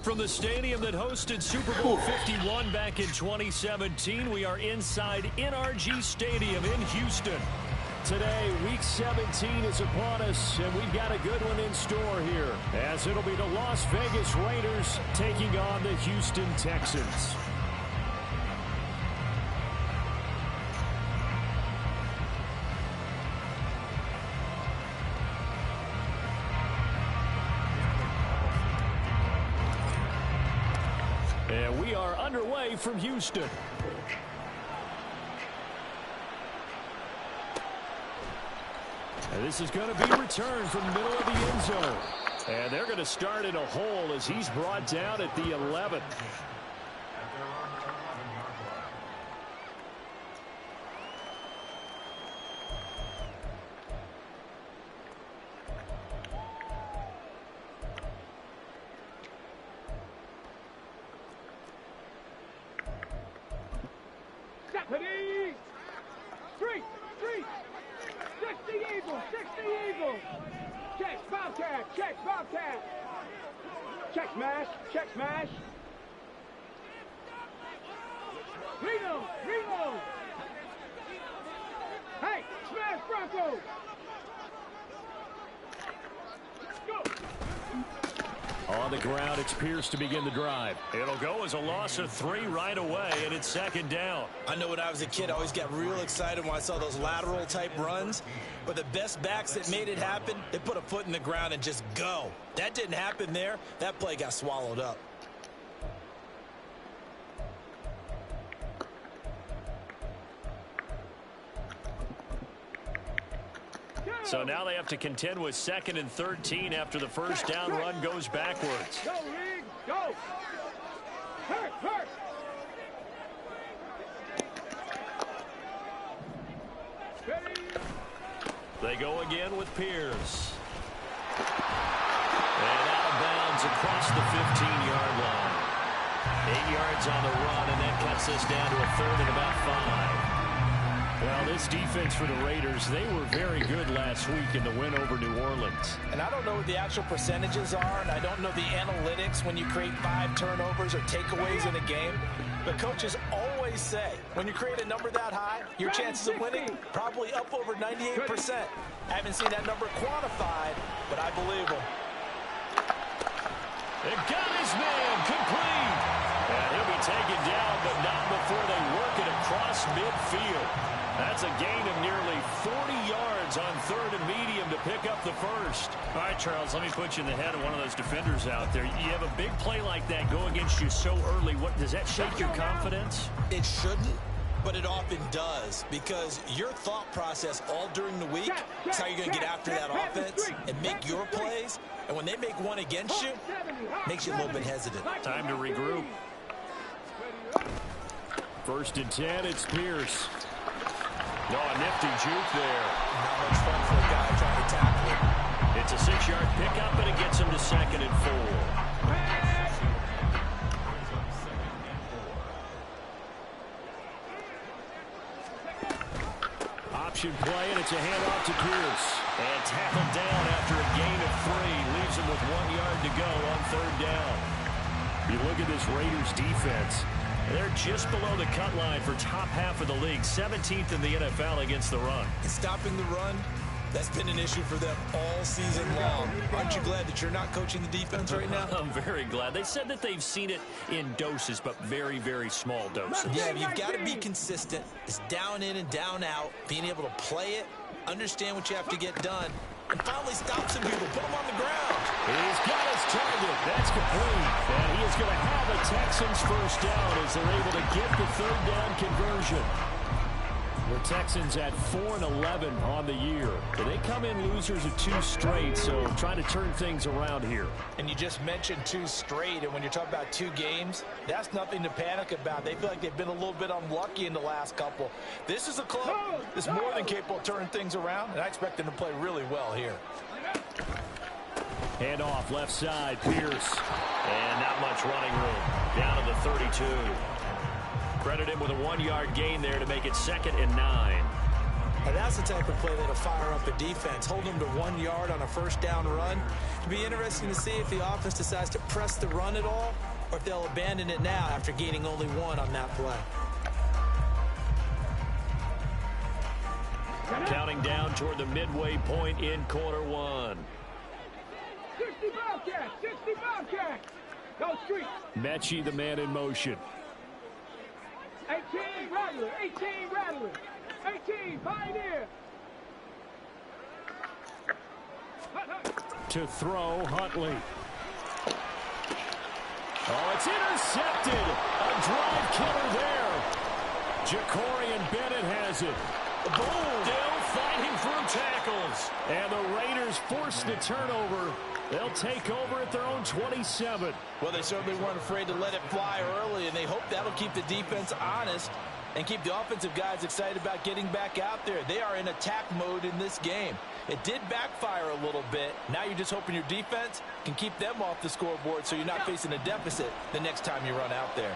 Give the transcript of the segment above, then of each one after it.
From the stadium that hosted Super Bowl 51 back in 2017, we are inside NRG Stadium in Houston. Today, Week 17 is upon us, and we've got a good one in store here, as it'll be the Las Vegas Raiders taking on the Houston Texans. And we are underway from Houston. And this is going to be returned from the middle of the end zone. And they're going to start in a hole as he's brought down at the 11. Check smash. Reno. Hey, smash Bronco. Go. On the ground, it's Pierce to begin the drive. It'll go as a loss of 3 right away, and it's second down. I know when I was a kid, I always got real excited when I saw those lateral type runs. But the best backs that made it happen, they put a foot in the ground and just go. That didn't happen there. That play got swallowed up. So now they have to contend with 2nd and 13 after the first down run goes backwards. Go, Rig, go. Hurt. They go again with Pierce. And out of bounds across the 15-yard line. 8 yards on the run, and that cuts us down to a 3rd and about 5. Well, this defense for the Raiders, they were very good last week in the win over New Orleans. And I don't know what the actual percentages are, and I don't know the analytics when you create 5 turnovers or takeaways in a game. But coaches always say, when you create a number that high, your chances of winning probably up over 98%. I haven't seen that number quantified, but I believe them. It got his man complete. And he'll be taken down, but not before they work it across midfield. That's a gain of nearly 40 yards on 3rd and medium to pick up the first. All right, Charles, let me put you in the head of one of those defenders out there. You have a big play like that go against you so early. What does that shake your confidence? It shouldn't, but it often does, because your thought process all during the week is how you're going to get after that offense and make your plays. And when they make one against you, it makes you a little bit hesitant. Time to regroup. 1st and 10, it's Pierce. No, a nifty juke there. Not much fun for a guy trying to tackle it. It's a 6-yard pickup, and it gets him to 2nd and 4. Option play, and it's a handoff to Pierce. And tackled down after a gain of 3. Leaves him with 1 yard to go on 3rd down. You look at this Raiders defense. They're just below the cut line for top half of the league, 17th in the NFL against the run. And stopping the run, that's been an issue for them all season long. Aren't you glad that you're not coaching the defense right now? I'm very glad. They said that they've seen it in doses, but very, very small doses. Yeah, you've got to be consistent. It's down in and down out, being able to play it, understand what you have to get done, and finally stop some people, put them on the ground. He's got his target. That's complete. And he is going to have a Texans first down as they're able to get the 3rd down conversion. The Texans at 4-11 on the year. They come in losers of 2 straight, so trying to turn things around here. And you just mentioned 2 straight, and when you're talking about 2 games, that's nothing to panic about. They feel like they've been a little bit unlucky in the last couple. This is a club that's more than capable of turning things around, and I expect them to play really well here. Hand off left side, Pierce. And not much running room. Down to the 32. Credit him with a 1-yard gain there to make it 2nd and 9. Now that's the type of play that'll fire up a defense. Hold them to 1 yard on a first down run. It'll be interesting to see if the offense decides to press the run at all, or if they'll abandon it now after gaining only 1 on that play. Counting down toward the midway point in quarter 1. 60 Bobcats, 60 Bobcats. Go street. Mechie, the man in motion. 18 Rattler, 18 Rattler, 18 Pioneer. To throw, Huntley. Oh, it's intercepted. A drive killer there. Jacorian Bennett has it. Boom. Still fighting through tackles. And the Raiders force the turnover. They'll take over at their own 27. Well, they certainly weren't afraid to let it fly early, and they hope that'll keep the defense honest and keep the offensive guys excited about getting back out there. They are in attack mode in this game. It did backfire a little bit. Now you're just hoping your defense can keep them off the scoreboard so you're not facing a deficit the next time you run out there.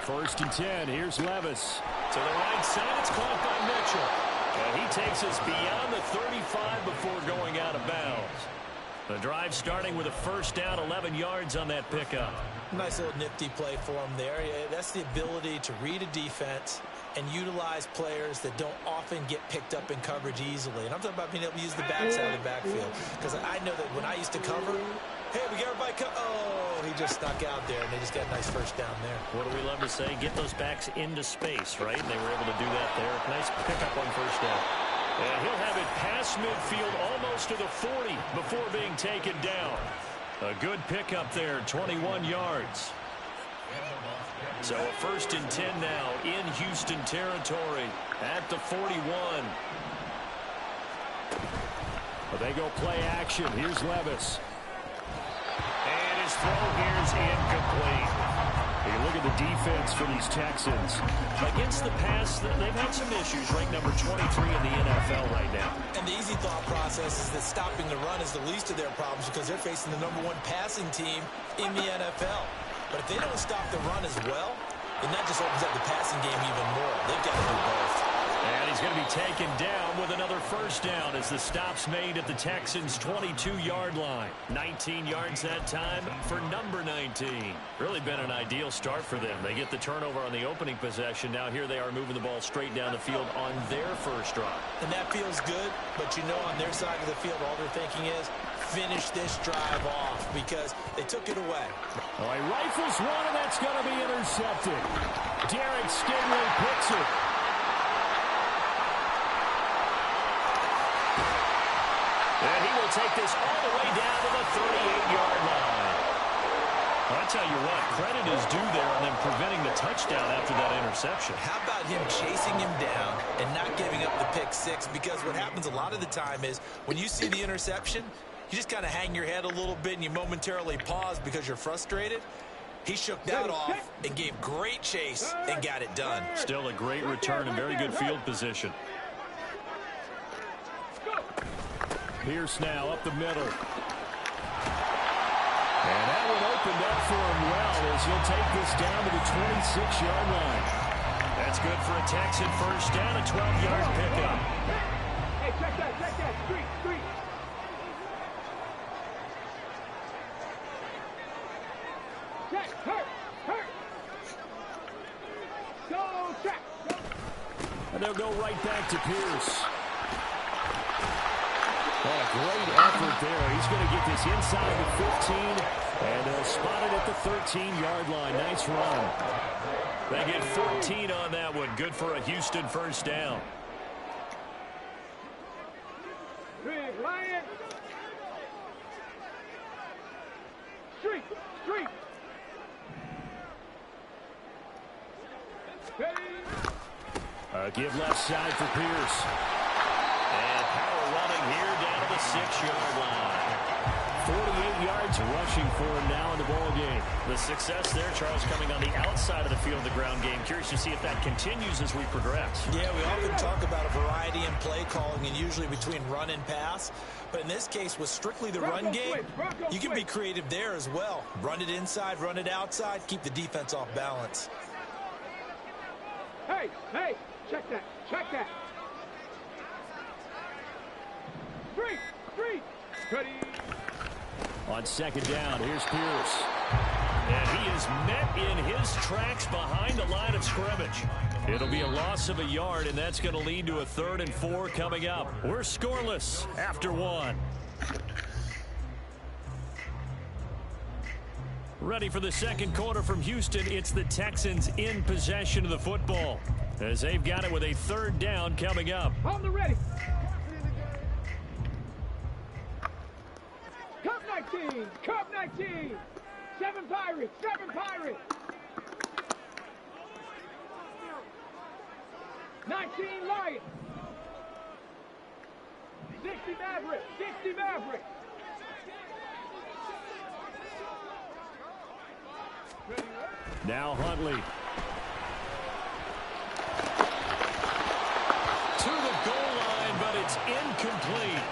First and 10. Here's Levis. To the right side. It's caught by Mitchell. And he takes us beyond the 35 before going out of bounds. The drive starting with a first down, 11 yards on that pickup. Nice little nifty play for him there. That's the ability to read a defense and utilize players that don't often get picked up in coverage easily. And I'm talking about being able to use the backside of the backfield. Because I know that when I used to cover, hey, we got everybody oh, he just snuck out there, and they just got a nice first down there. What do we love to say? Get those backs into space, right? And they were able to do that there. Nice pickup on first down. And he'll have it past midfield almost to the 40 before being taken down. A good pickup there, 21 yards. So a first and 10 now in Houston territory at the 41. Well, they go play action. Here's Levis. And his throw here's incomplete. You look at the defense for these Texans. Against the pass, they've had some issues. Ranked number 23 in the NFL right now. And the easy thought process is that stopping the run is the least of their problems because they're facing the #1 passing team in the NFL. But if they don't stop the run as well, then that just opens up the passing game even more. They've got to do both. And he's going to be taken down with another first down as the stop's made at the Texans' 22-yard line. 19 yards that time for number 19. Really been an ideal start for them. They get the turnover on the opening possession. Now here they are moving the ball straight down the field on their first drive. And that feels good, but you know on their side of the field all they're thinking is finish this drive off because they took it away. All right, rifles one, and that's going to be intercepted. Derek Stingley picks it. And he will take this all the way down to the 38-yard line. Well, I tell you what, credit is due there on them preventing the touchdown after that interception. How about him chasing him down and not giving up the pick six? Because what happens a lot of the time is when you see the interception, you just kind of hang your head a little bit and you momentarily pause because you're frustrated. He shook that off and gave great chase and got it done. Still a great return and very good field position. Pierce now up the middle. And that one opened up for him well as he'll take this down to the 26-yard line. That's good for a Texan first down, a 12-yard pickup. Hey, check that, street. Check, hurt. Go, check. And they'll go right back to Pierce. Oh, great effort there. He's going to get this inside the 15, and they'll spot it at the 13-yard line. Nice run. They get 14 on that one. Good for a Houston first down. Big Lion. Street. Give left side for Pierce. And power running here down to the 6-yard line. 48 yards rushing for him now in the ball game. The success there, Charles, coming on the outside of the field of the ground game. Curious to see if that continues as we progress. Yeah, we often talk about a variety in play calling and usually between run and pass. But in this case, with strictly the run game, you can be creative there as well. Run it inside, run it outside, keep the defense off balance. Hey, hey, check that, check that. Three. Ready. On second down, here's Pierce. And he is met in his tracks behind the line of scrimmage. It'll be a loss of a yard, and that's going to lead to a 3rd and 4 coming up. We're scoreless after 1. Ready for the second quarter from Houston. It's the Texans in possession of the football, as they've got it with a 3rd down coming up. On the ready. Cup 19. 7 Pirates. 19 Lions. 60 Mavericks. Now Huntley. To the goal line, but it's incomplete.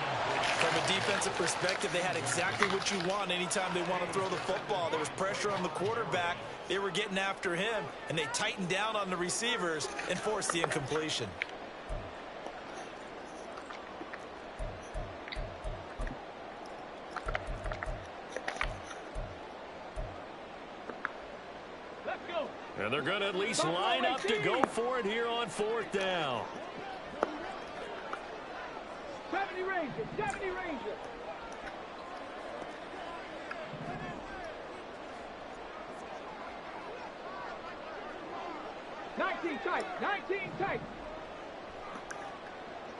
From a defensive perspective, they had exactly what you want anytime they want to throw the football. There was pressure on the quarterback. They were getting after him, and they tightened down on the receivers and forced the incompletion. Let's go. And they're going to at least line up to go for it here on 4th down. 70 Rangers. Nineteen tight.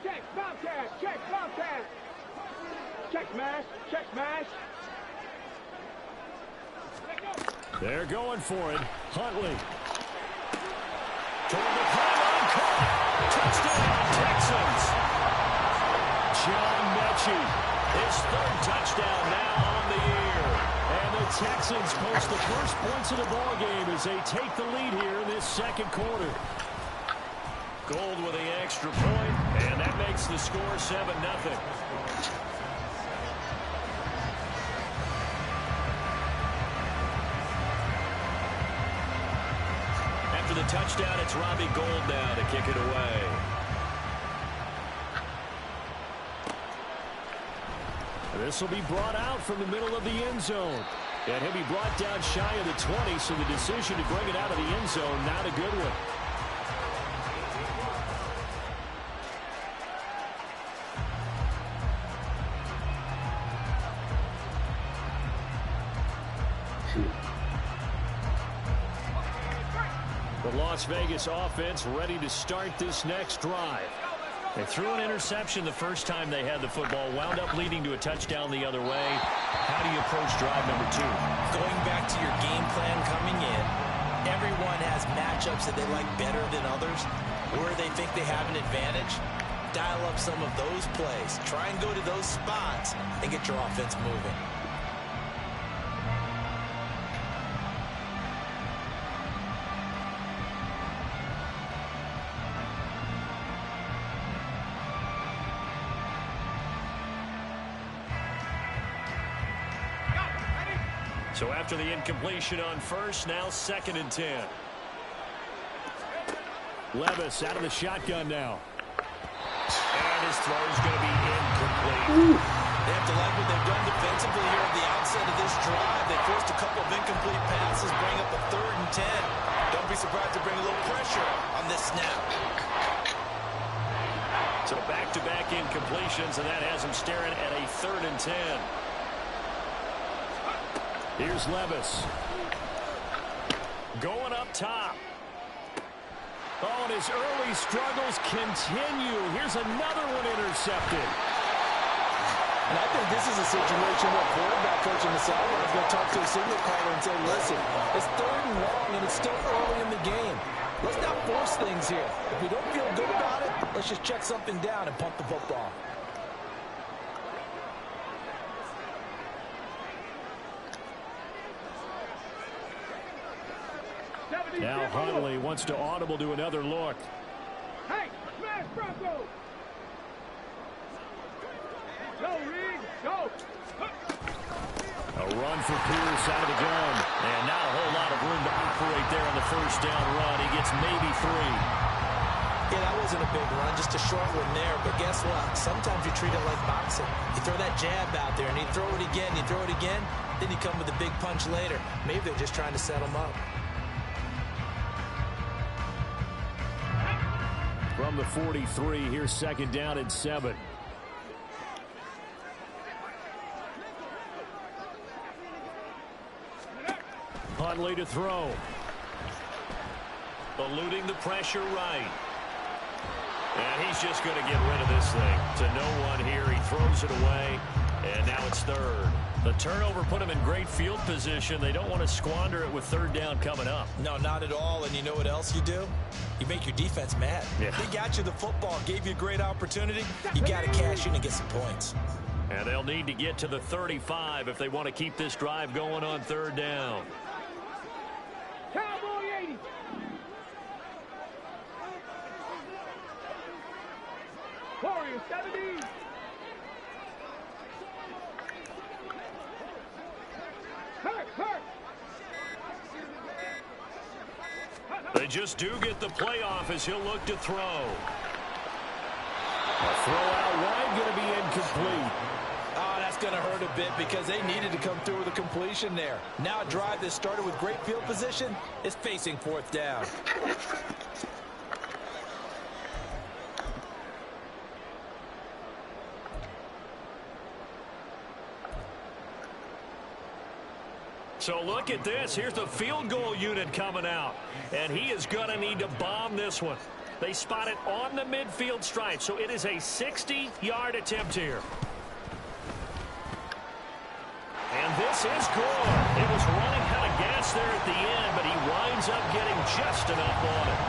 Check, Bobcat. Check smash. They're going for it. Huntley. Toward the pylon, caught. Touchdown, Texans. John Mechie, his 3rd touchdown now on the year. And the Texans post the first points of the ballgame as they take the lead here in this second quarter. Gold with the extra point, and that makes the score 7-0. After the touchdown, it's Robbie Gould now to kick it away. This will be brought out from the middle of the end zone. And he'll be brought down shy of the 20, so the decision to bring it out of the end zone, not a good one. The Las Vegas offense ready to start this next drive. They threw an interception the first time they had the football, wound up leading to a touchdown the other way. How do you approach drive number 2? Going back to your game plan coming in, everyone has matchups that they like better than others, where they think they have an advantage. Dial up some of those plays. Try and go to those spots and get your offense moving. So after the incompletion on first, now 2nd and 10. Levis out of the shotgun now. And his throw is going to be incomplete. They have to like what they've done defensively here at the outset of this drive. They forced a couple of incomplete passes, bring up a 3rd and 10. Don't be surprised to bring a little pressure on this snap. So back-to-back incompletions, and that has him staring at a 3rd and 10. Here's Levis. Going up top. Oh, and his early struggles continue. Here's another one intercepted. And I think this is a situation where quarterback coach on the sideline is going to talk to a signal caller and say, listen, it's 3rd and long, and it's still early in the game. Let's not force things here. If we don't feel good about it, let's just check something down and punt the football. Now Huntley wants to audible to another look. Hey, smash Bronco! Go, Reed, go! A run for Pierce out of the gun. And not a whole lot of room to operate there on the first down run. He gets maybe 3. Yeah, that wasn't a big run, just a short one there. But guess what? Sometimes you treat it like boxing. You throw that jab out there, and you throw it again, you throw it again, then you come with a big punch later. Maybe they're just trying to set him up. From the 43, here's second down and 7. Huntley to throw. Eluding the pressure right. And he's just going to get rid of this thing. To no one here. He throws it away. And now it's third. The turnover put him in great field position. They don't want to squander it with third down coming up. No, not at all. And you know what else you do? You make your defense mad. Yeah. They got you the football, gave you a great opportunity. You got to cash in and get some points. And they'll need to get to the 35 if they want to keep this drive going on third down. Cowboy 80. Warrior 70. Hurt. They just do get the playoff as he'll look to throw. A throw out wide going to be incomplete. Oh, that's going to hurt a bit because they needed to come through with a completion there. Now a drive that started with great field position is facing fourth down. So look at this. Here's the field goal unit coming out. And he is going to need to bomb this one. They spot it on the midfield stripe. So it is a 60-yard attempt here. And this is good. It was running out of gas there at the end, but he winds up getting just enough on it.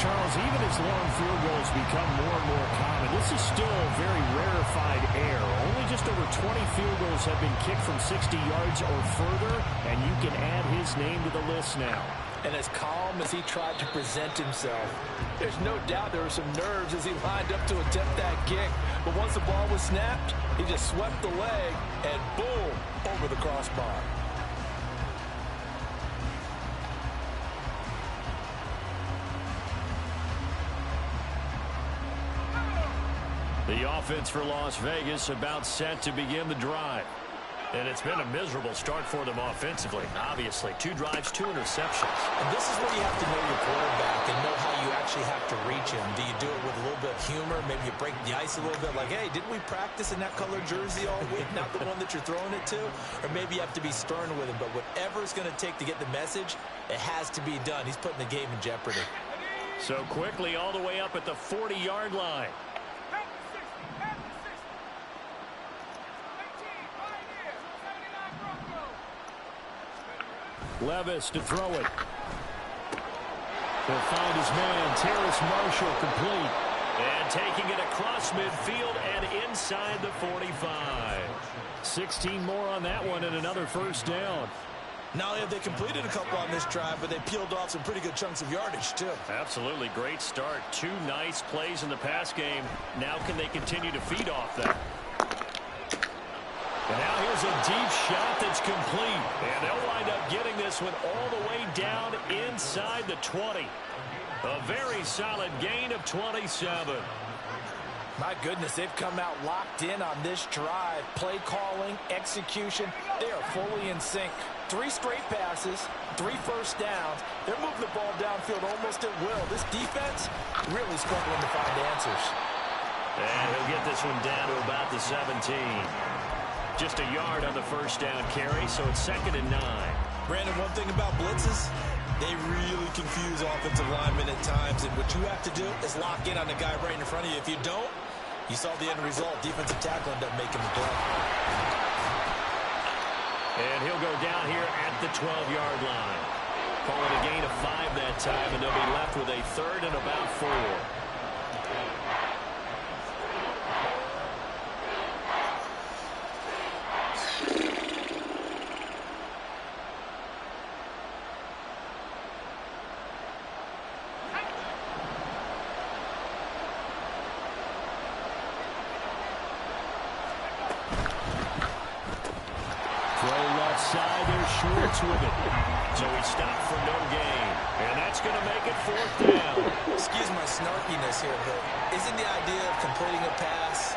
Charles, even as long field goals become more and more common, this is still very rarefied air. Only just over 20 field goals have been kicked from 60 yards or further, and you can add his name to the list now. And as calm as he tried to present himself, there's no doubt there were some nerves as he lined up to attempt that kick. But once the ball was snapped, he just swept the leg and boom, over the crossbar. The offense for Las Vegas about set to begin the drive. And it's been a miserable start for them offensively. Obviously, 2 drives, 2 interceptions. And this is where you have to know your quarterback and know how you actually have to reach him. Do you do it with a little bit of humor? Maybe you break the ice a little bit like, hey, didn't we practice in that color jersey all week? Not the one that you're throwing it to? Or maybe you have to be stern with him. But whatever it's going to take to get the message, it has to be done. He's putting the game in jeopardy. So quickly all the way up at the 40-yard line. Levis to throw it. He'll find his man, Terrace Marshall, complete. And taking it across midfield and inside the 45. 16 more on that one and another first down. Not only have they completed a couple on this drive, but they peeled off some pretty good chunks of yardage, too. Absolutely. Great start. 2 nice plays in the pass game. Now can they continue to feed off that? And now here's a deep shot that's complete. And they'll wind up getting this one all the way down inside the 20. A very solid gain of 27. My goodness, they've come out locked in on this drive. Play calling, execution, they are fully in sync. 3 straight passes, 3 first downs. They're moving the ball downfield almost at will. This defense really struggling to find answers. And he'll get this one down to about the 17. Just a yard on the first down carry, so it's 2nd and 9. Brandon, one thing about blitzes, they really confuse offensive linemen at times, and what you have to do is lock in on the guy right in front of you. If you don't, you saw the end result. Defensive tackle ended up making the play. And he'll go down here at the 12-yard line. Call it a gain of 5 that time, and they'll be left with a 3rd and about 4. Throw left side, there's Schwartz with it. So he stopped for no gain. And that's going to make it 4th down. Excuse my snarkiness here, but isn't the idea of completing a pass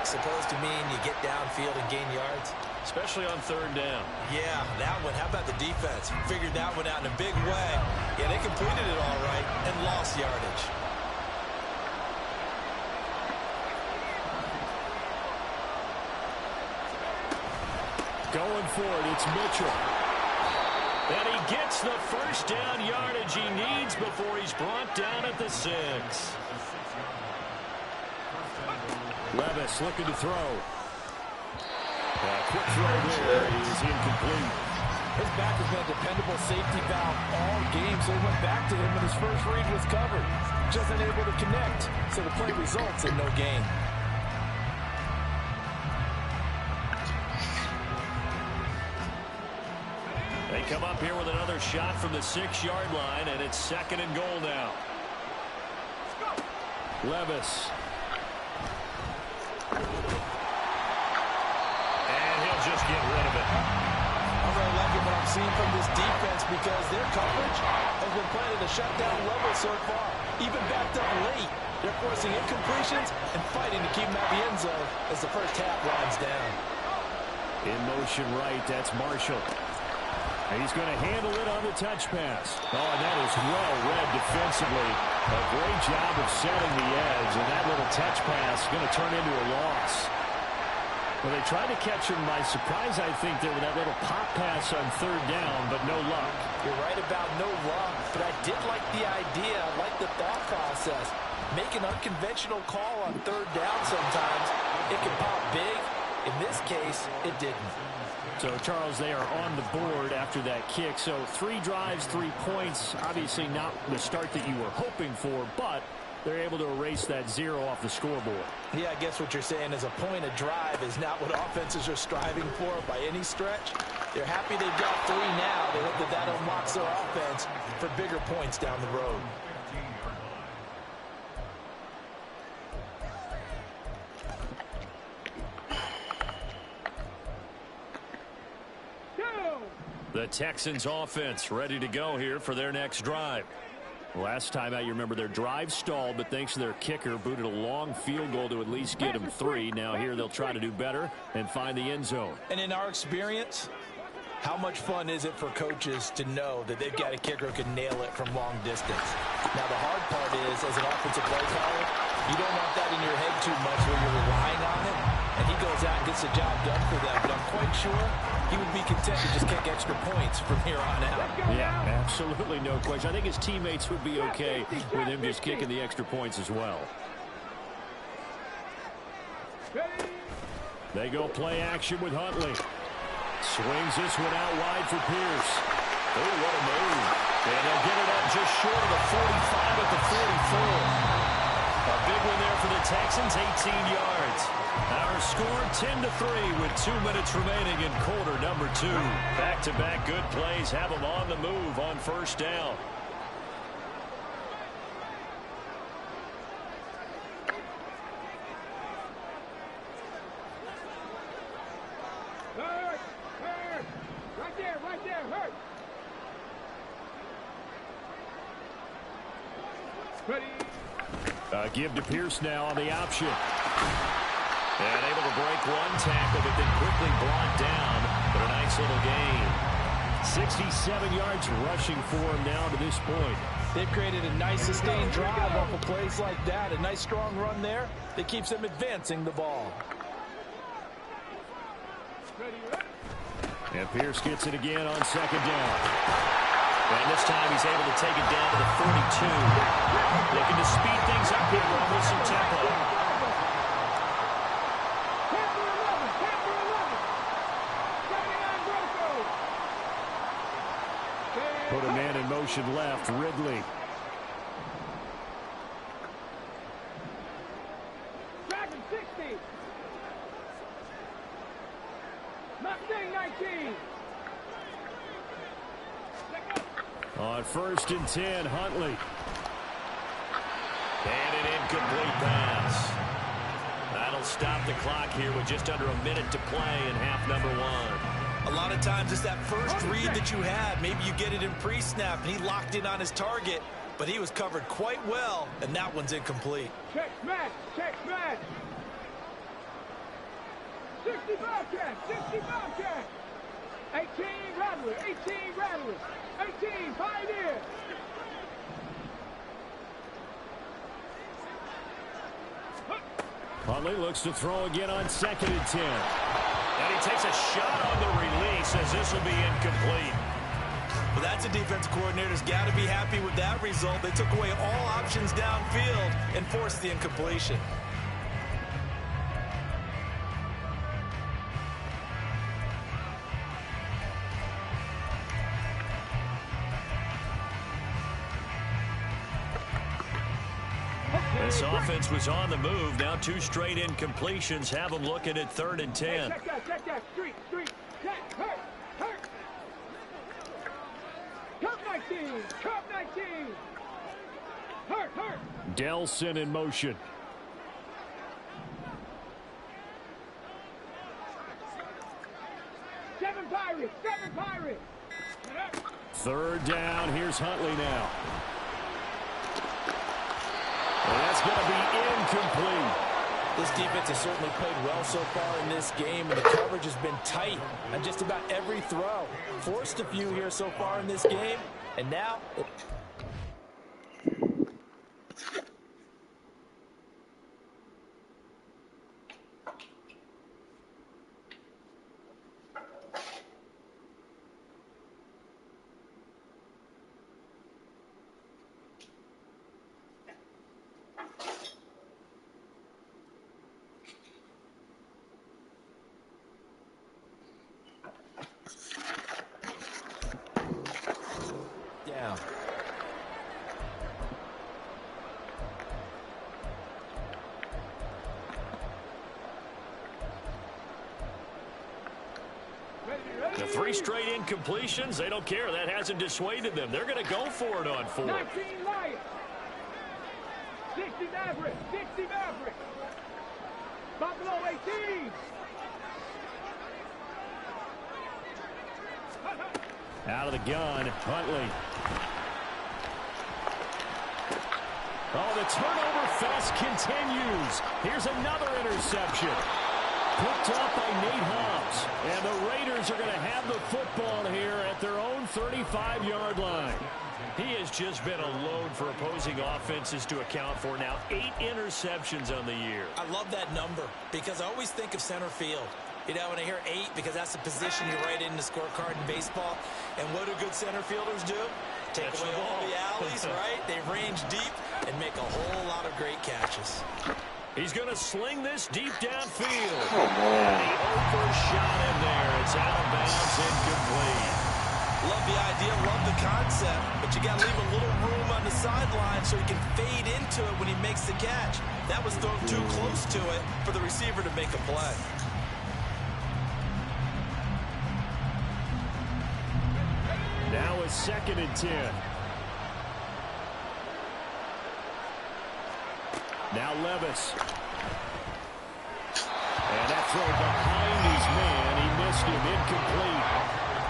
supposed to mean you get downfield and gain yards? Especially on 3rd down. Yeah, that one. How about the defense? Figured that one out in a big way. Yeah, they completed it all right and lost yardage. Going for it, it's Mitchell. And he gets the 1st down yardage he needs before he's brought down at the 6. Levis looking to throw. Quick throw there is incomplete. His back has been a dependable safety valve all game, so he went back to him when his first read was covered. Just unable to connect, so the play results in no gain. They come up here with another shot from the 6-yard line, and it's 2nd and goal now. Levis. And he'll just get rid of it. I'm really liking what I'm seeing from this defense because their coverage has been playing at a shutdown level so far. Even backed up late, they're forcing incompletions and fighting to keep them at the end zone as the first half winds down. In motion right, that's Marshall. He's going to handle it on the touch pass. Oh, and that is well read defensively. A great job of setting the edge, and that little touch pass is going to turn into a loss. Well, they tried to catch him by surprise, I think, there with that little pop pass on 3rd down, but no luck. You're right about no luck, but I did like the idea. I like the thought process. Make an unconventional call on 3rd down sometimes. It can pop big. In this case, it didn't. So, Charles, they are on the board after that kick. So 3 drives, 3 points. Obviously not the start that you were hoping for, but they're able to erase that 0 off the scoreboard. Yeah, I guess what you're saying is a point of drive is not what offenses are striving for by any stretch. They're happy they've got 3 now. They hope that that unlocks their offense for bigger points down the road. The Texans offense ready to go here for their next drive. Last time out, you remember their drive stalled, but thanks to their kicker, booted a long field goal to at least get them 3. Now here they'll try to do better and find the end zone. And in our experience, how much fun is it for coaches to know that they've got a kicker who can nail it from long distance? Now the hard part is, as an offensive play caller, you don't want that in your head too much where you're relying on it, and he goes out and gets the job done for them. But I'm quite sure he would be content to just kick extra points from here on out. Yeah, absolutely no question. I think his teammates would be okay with him just kicking the extra points as well. They go play action with Huntley. Swings this one out wide for Pierce. Oh, what a move. And they'll get it up just short of the 45 at the 44. A big one there for the Texans, 18 yards. Our score 10-3 with 2 minutes remaining in quarter number 2. Back-to-back good plays have them on the move on 1st down. Hurt! Hurt! Right there, hurt! Ready? Give to Pierce now on the option. And able to break one tackle, but then quickly brought down. But a nice little gain. 67 yards rushing for him now to this point. They've created a nice sustained drive off of plays like that. A nice strong run there that keeps them advancing the ball. And Pierce gets it again on 2nd down. And this time he's able to take it down to the 42. Looking to speed things up here with some tempo. Put a man in motion left, Ridley. Dragon 60. Mustang 19. On 1st and 10, Huntley. And an incomplete pass. That'll stop the clock here with just under a minute to play in half number 1. A lot of times it's that first read that you have. Maybe you get it in pre-snap, and he locked in on his target, but he was covered quite well, and that one's incomplete. Check smash, check smash. 65 catch, 65 catch. 18 Rattler, 18 Rattler, 18 Pioneer. Huntley looks to throw again on 2nd and 10. And he takes a shot on the release as this will be incomplete. Well, that's a defense coordinator's got to be happy with that result. They took away all options downfield and forced the incompletion. This offense was on the move. Now 2 straight incompletions have them looking at 3rd and 10. Hey, check that. Street. Check, hurt. Cup 19. Hurt. Delson in motion. Seven Pirates. 3rd down. Here's Huntley now. And that's going to be incomplete. This defense has certainly played well so far in this game, and the coverage has been tight on just about every throw. Forced a few here so far in this game, and now... down. The 3 straight incompletions, they don't care. That hasn't dissuaded them. They're going to go for it on 4th. 19 Lions. 60 Mavericks. Buffalo 18. Out of the gun, Huntley. Oh, the turnover fest continues. Here's another interception. Picked off by Nate Hobbs. And the Raiders are going to have the football here at their own 35-yard line. He has just been a load for opposing offenses to account for. Now 8 interceptions on the year. I love that number because I always think of center field. You know, when I hear 8, because that's the position you write in the scorecard in baseball. And what do good center fielders do? Take away all the alleys, right? They range deep and make a whole lot of great catches. He's going to sling this deep downfield. And he overshot him there. It's out of bounds, incomplete. Love the idea, love the concept, but you got to leave a little room on the sideline so he can fade into it when he makes the catch. That was thrown too close to it for the receiver to make a play. Now it's 2nd and 10. Now Levis. And that throw behind his man. He missed him. Incomplete.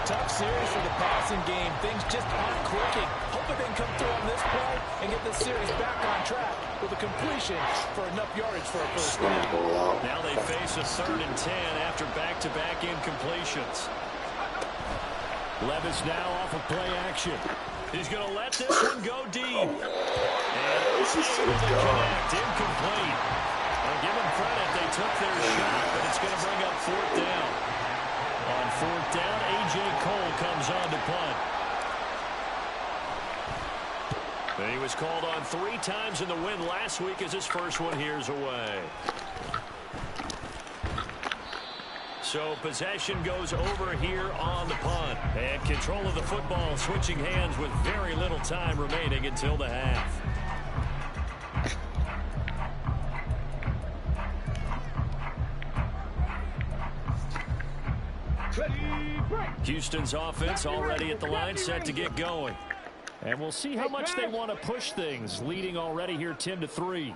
Tough series for the passing game. Things just aren't clicking. Hoping they can come through on this play and get this series back on track with a completion for enough yardage for a first down. Now they face a 3rd and 10 after back-to-back incompletions. Levis now off of play action. He's going to let this one go deep. And able to connect. Incomplete. I'll give them credit. They took their shot, but it's going to bring up 4th down. On 4th down, A.J. Cole comes on to punt. And he was called on 3 times in the win last week as his first one here's away. So possession goes over here on the punt. And control of the football switching hands with very little time remaining until the half. Houston's offense already at the line, set to get going. And we'll see how much they want to push things, leading already here 10-3.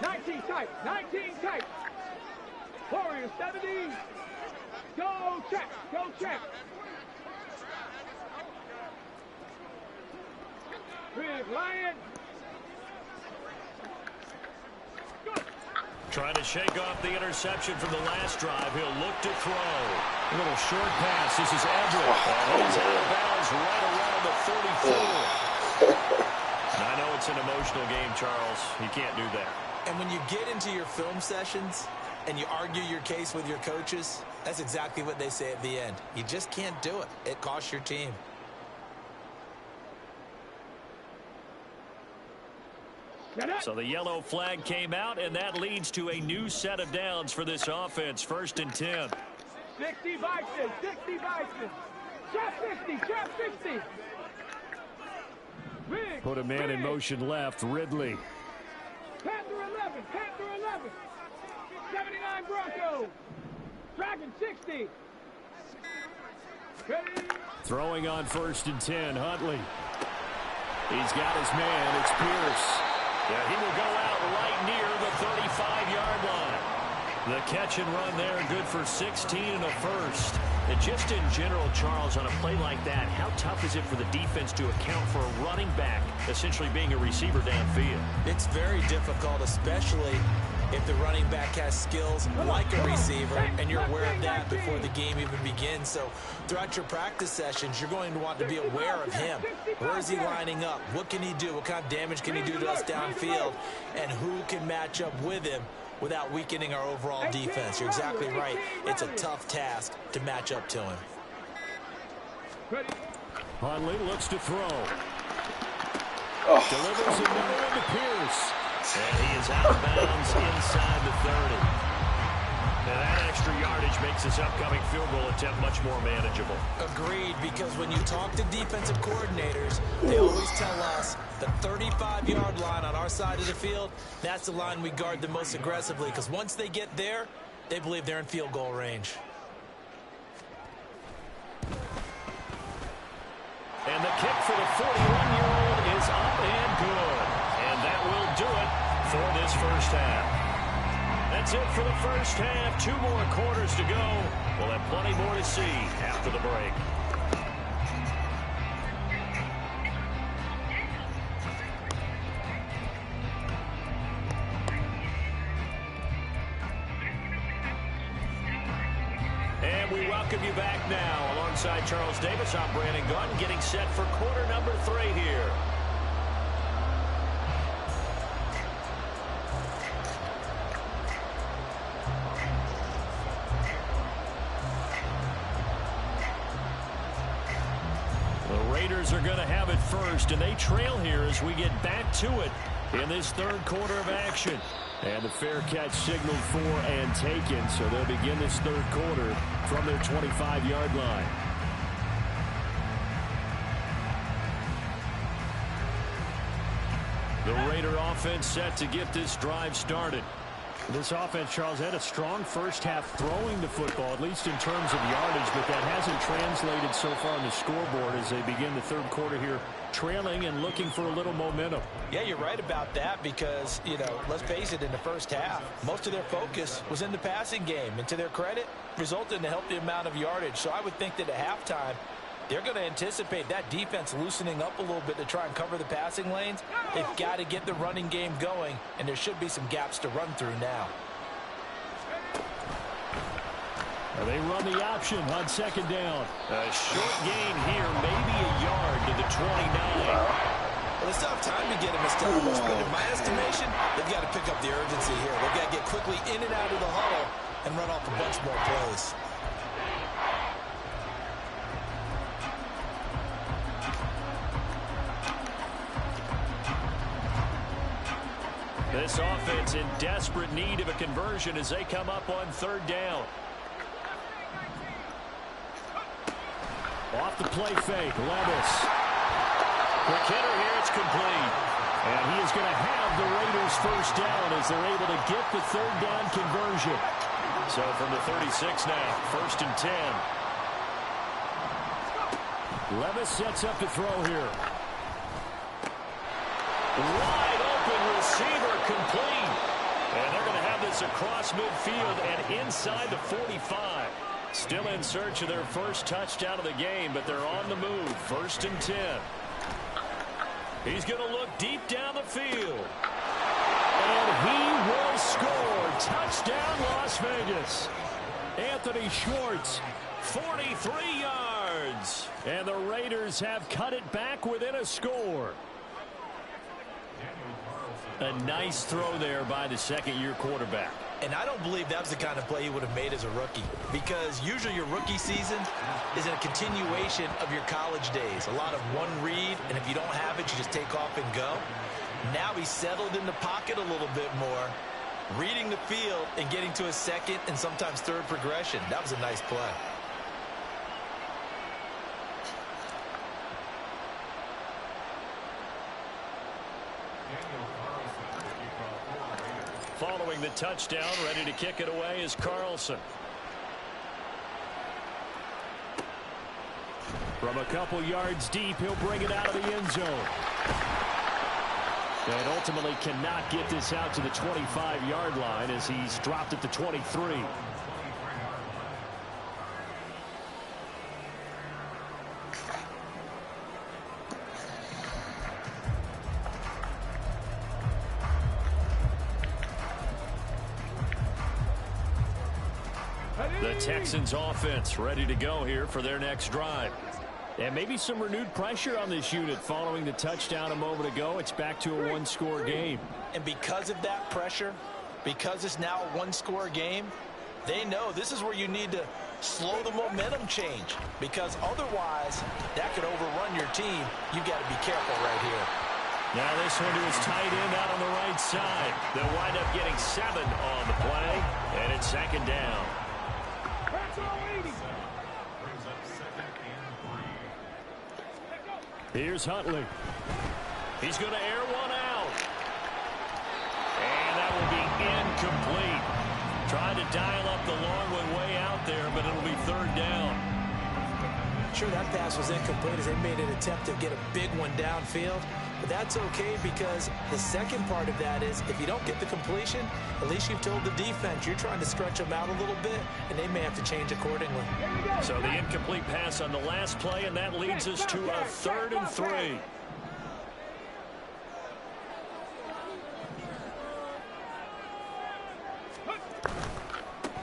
19 tight. Warriors 70. Go check. Go check. Big Lion. Trying to shake off the interception from the last drive. He'll look to throw. A little short pass. This is Everett. He's out of bounds right around the 44. I know it's an emotional game, Charles. He can't do that. And when you get into your film sessions and you argue your case with your coaches, that's exactly what they say at the end. You just can't do it. It costs your team. So the yellow flag came out, and that leads to a new set of downs for this offense. 1st and 10. 60 Bison. 60 Bison. Trap 60. Trap 60. Big, Put a man in motion left. Ridley. Panther 11. Panther 11. 79 Broncos. Dragon 60. Ready. Throwing on 1st and 10. Huntley. He's got his man. It's Pierce. Yeah, he will go out right near the 35-yard line. The catch and run there, good for 16 and a first. And just in general, Charles, on a play like that, how tough is it for the defense to account for a running back essentially being a receiver downfield? It's very difficult, especially if the running back has skills like a receiver, and you're aware of that before the game even begins. So throughout your practice sessions, you're going to want to be aware of him. Where is he lining up? What can he do? What kind of damage can he do to us downfield? And who can match up with him without weakening our overall defense? You're exactly right. It's a tough task to match up to him. Huntley looks to throw. Delivers it to Pierce. And he is out of bounds inside the 30. And that extra yardage makes this upcoming field goal attempt much more manageable. Agreed, because when you talk to defensive coordinators, they always tell us the 35-yard line on our side of the field, that's the line we guard the most aggressively, because once they get there, they believe they're in field goal range. And the kick for the 41-year-old is up and good. And that will do it for this first half. That's it for the first half. 2 more quarters to go. We'll have plenty more to see after the break. And we welcome you back now. Alongside Charles Davis, I'm Brandon Gunn, getting set for quarter number 3 here. The Raiders are going to have it first, and they trail here as we get back to it in this 3rd quarter of action. And the fair catch signaled for and taken, so they'll begin this 3rd quarter from their 25-yard line. The Raider offense set to get this drive started. This offense, Charles, had a strong first half throwing the football, at least in terms of yardage, but that hasn't translated so far on the scoreboard as they begin the 3rd quarter here, trailing and looking for a little momentum. Yeah, you're right about that because, you know, let's face it, in the first half, most of their focus was in the passing game. And to their credit, resulted in a healthy amount of yardage. So I would think that at halftime, they're going to anticipate that defense loosening up a little bit to try and cover the passing lanes. They've got to get the running game going, and there should be some gaps to run through now. They run the option on 2nd down. A short gain here, maybe a yard to the 29. Well, they still have time to get him established, but in my estimation, they've got to pick up the urgency here. They've got to get quickly in and out of the huddle and run off a bunch more plays. This offense in desperate need of a conversion as they come up on 3rd down. Off the play fake, Levis. Quick hitter here, it's complete. And he is going to have the Raiders first down as they're able to get the 3rd down conversion. So from the 36 now, 1st and 10. Levis sets up to throw here. Wide open receiver complete. And they're going to have this across midfield and inside the 45. Still in search of their first touchdown of the game, but they're on the move. 1st and 10. He's going to look deep down the field. And he will score. Touchdown, Las Vegas. Anthony Schwartz, 43 yards. And the Raiders have cut it back within a score. A nice throw there by the second-year quarterback. And I don't believe that was the kind of play he would have made as a rookie, because usually your rookie season is a continuation of your college days. A lot of one read, and if you don't have it, you just take off and go. Now he's settled in the pocket a little bit more, reading the field and getting to a second and sometimes third progression. That was a nice play. Following the touchdown, ready to kick it away is Carlson. From a couple yards deep, he'll bring it out of the end zone. And ultimately cannot get this out to the 25-yard line as he's dropped at the 23. The Texans offense ready to go here for their next drive. And maybe some renewed pressure on this unit following the touchdown a moment ago. It's back to a one-score game. And because of that pressure, because it's now a one-score game, they know this is where you need to slow the momentum change, because otherwise that could overrun your team. You've got to be careful right here. Now this one to his tight end out on the right side. They'll wind up getting 7 on the play, and it's 2nd down. Here's Huntley. He's going to air one out. And that will be incomplete. Trying to dial up the long one way out there, but it'll be 3rd down. Sure, that pass was incomplete as they made an attempt to get a big one downfield. But that's okay, because the second part of that is if you don't get the completion, at least you've told the defense you're trying to stretch them out a little bit, and they may have to change accordingly. So the incomplete pass on the last play, and that leads us to a 3rd and 3.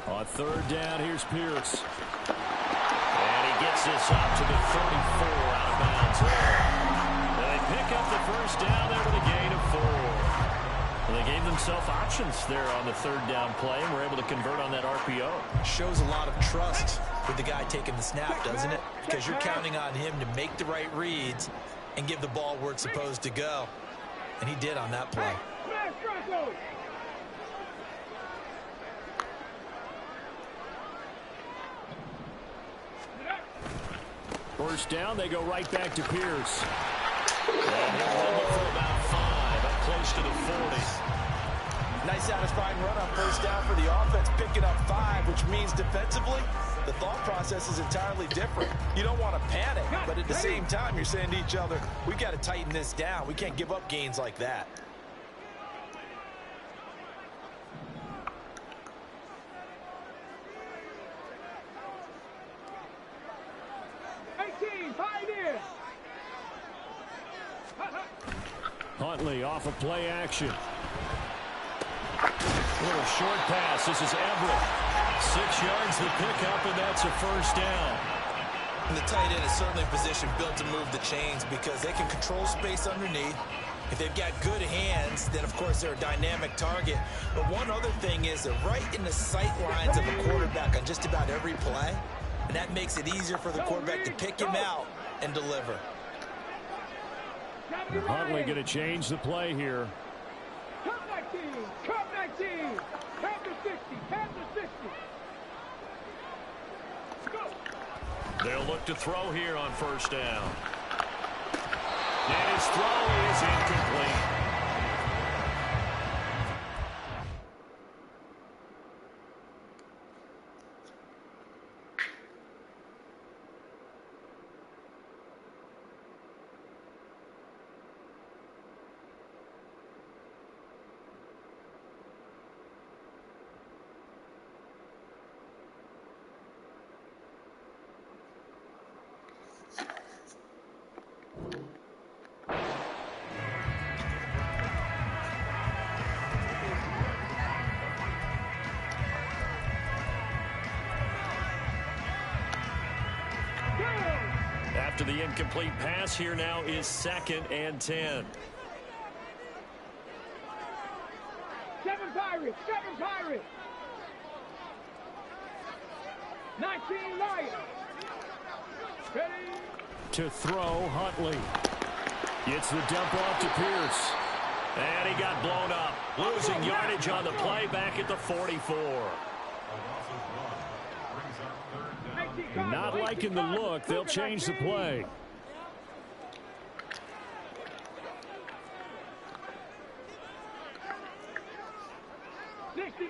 On 3rd down, here's Pierce. And he gets this up to the 34 out of bounds there. They pick up the first down there with a gain of 4. Well, they gave themselves options there on the 3rd down play, and were able to convert on that RPO. Shows a lot of trust with the guy taking the snap, doesn't it? Because you're counting on him to make the right reads and give the ball where it's supposed to go. And he did on that play. First down, they go right back to Pierce. And he'll run it for about 5, up close to the 40. Nice satisfying run on first down for the offense, picking up 5, which means defensively, the thought process is entirely different. You don't want to panic, but at the same time, you're saying to each other, we got to tighten this down. We can't give up gains like that. Huntley off of play action. Little short pass. This is Everett. 6 yards the pickup, and that's a first down. And the tight end is certainly a position built to move the chains because they can control space underneath. If they've got good hands, then of course they're a dynamic target. But one other thing is they're right in the sight lines of a quarterback on just about every play. And that makes it easier for the quarterback to pick him out and deliver. Huntley going to change the play here. Come 19, come 19, come to 60, come to 60. Go. They'll look to throw here on first down. And his throw is incomplete. After the incomplete pass, here now is 2nd and 10. 7 Pirates, 7 Pirates. 19 Lions. Ready? To throw, Huntley. Gets the dump off to Pierce. And he got blown up. Losing yardage on the play back at the 44. Not liking the look. They'll change the play.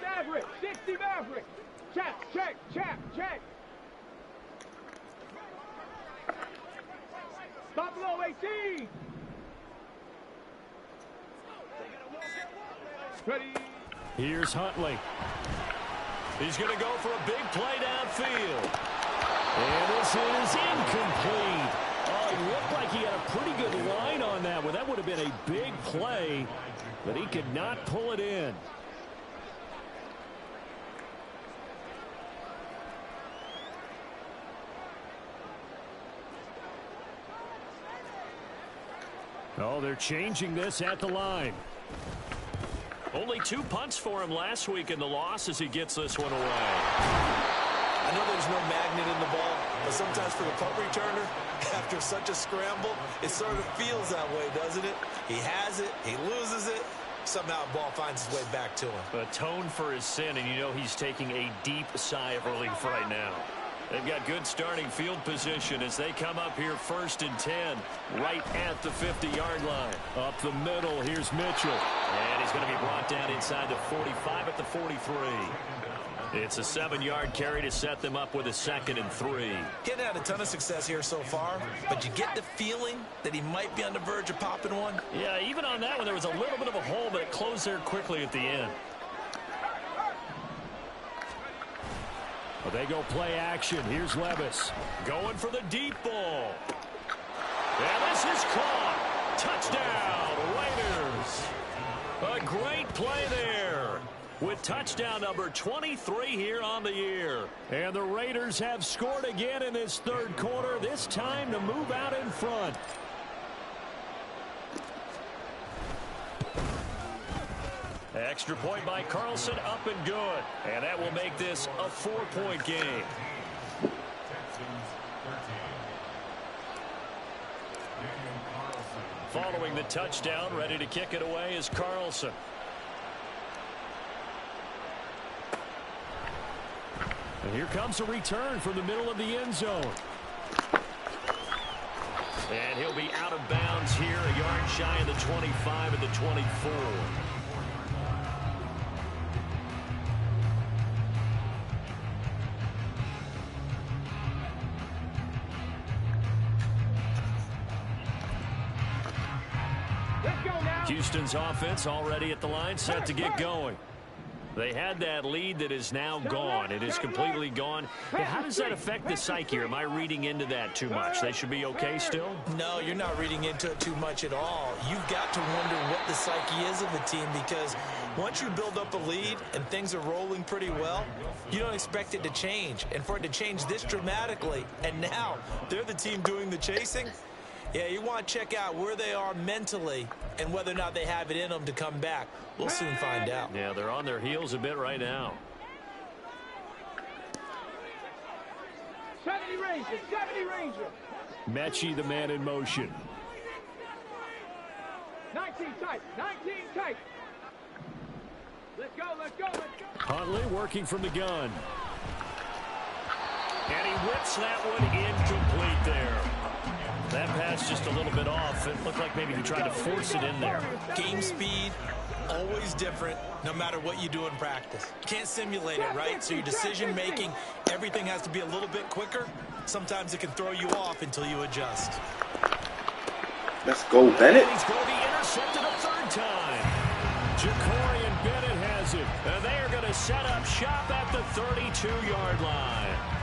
Maverick, 60 Maverick. Check. Buffalo 18. Ready. Here's Huntley. He's going to go for a big play downfield. And this is incomplete. Oh, it looked like he had a pretty good line on that one. That would have been a big play, but he could not pull it in. Oh, they're changing this at the line. Only 2 punts for him last week in the loss as he gets this one away. I know there's no magnet in the ball, but sometimes for the punt returner, after such a scramble, it sort of feels that way, doesn't it? He has it, he loses it, somehow the ball finds its way back to him. Atone for his sin, and you know he's taking a deep sigh of relief right now. They've got good starting field position as they come up here 1st and 10, right at the 50-yard line. Up the middle, here's Mitchell. And he's going to be brought down inside the 45 at the 43. It's a 7-yard carry to set them up with a 2nd and 3. Getting had a ton of success here so far, but you get the feeling that he might be on the verge of popping one. Yeah, even on that one, there was a little bit of a hole, but it closed there quickly at the end. Well, they go play action. Here's Levis going for the deep ball. And this is caught. Touchdown, Raiders. A great play there with touchdown number 23 here on the year. And the Raiders have scored again in this 3rd quarter, this time to move out in front. Extra point by Carlson, up and good. And that will make this a 4-point game. Following the touchdown, ready to kick it away is Carlson. And here comes a return from the middle of the end zone. And he'll be out of bounds here, a yard shy of the 25 and the 24. Houston's offense already at the line, set to get going. They had that lead that is now gone. It is completely gone. Hey, how does that affect the psyche? Or am I reading into that too much? They should be okay still? No, you're not reading into it too much at all. You've got to wonder what the psyche is of the team, because once you build up a lead and things are rolling pretty well, you don't expect it to change. And for it to change this dramatically, and now they're the team doing the chasing, yeah, you want to check out where they are mentally and whether or not they have it in them to come back. We'll soon find out. Yeah, they're on their heels a bit right now. 70 Ranger. Mechie, the man in motion. 19 tight. Let's go. Huntley working from the gun. And he whips that one incomplete there. That pass just a little bit off. It looked like maybe he tried to force it in there. Game speed, always different, no matter what you do in practice. You can't simulate it, right? So your decision-making, everything has to be a little bit quicker. Sometimes it can throw you off until you adjust. Let's go, Bennett. And he's going to be intercepted a 3rd time. Ja'Cory Bennett has it. And they are going to set up shop at the 32-yard line.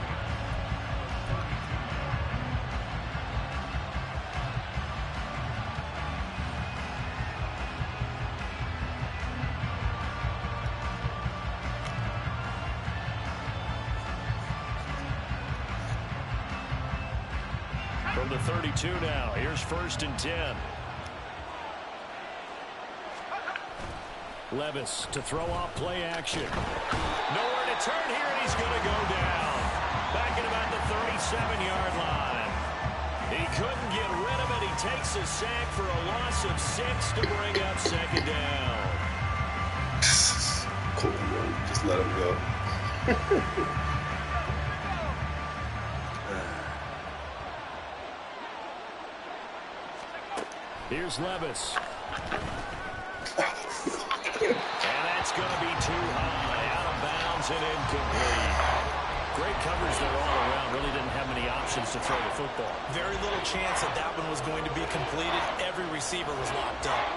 From the 32 now, here's 1st and 10. Levis to throw off play action. Nowhere to turn here, and he's going to go down. Back at about the 37-yard line. He couldn't get rid of it. He takes a sack for a loss of 6 to bring up 2nd down. Cool, man. Just let him go. Here's Levis. And that's going to be too high. Out of bounds and incomplete. Great coverage there all around. Really didn't have many options to throw the football. Very little chance that that one was going to be completed. Every receiver was locked up.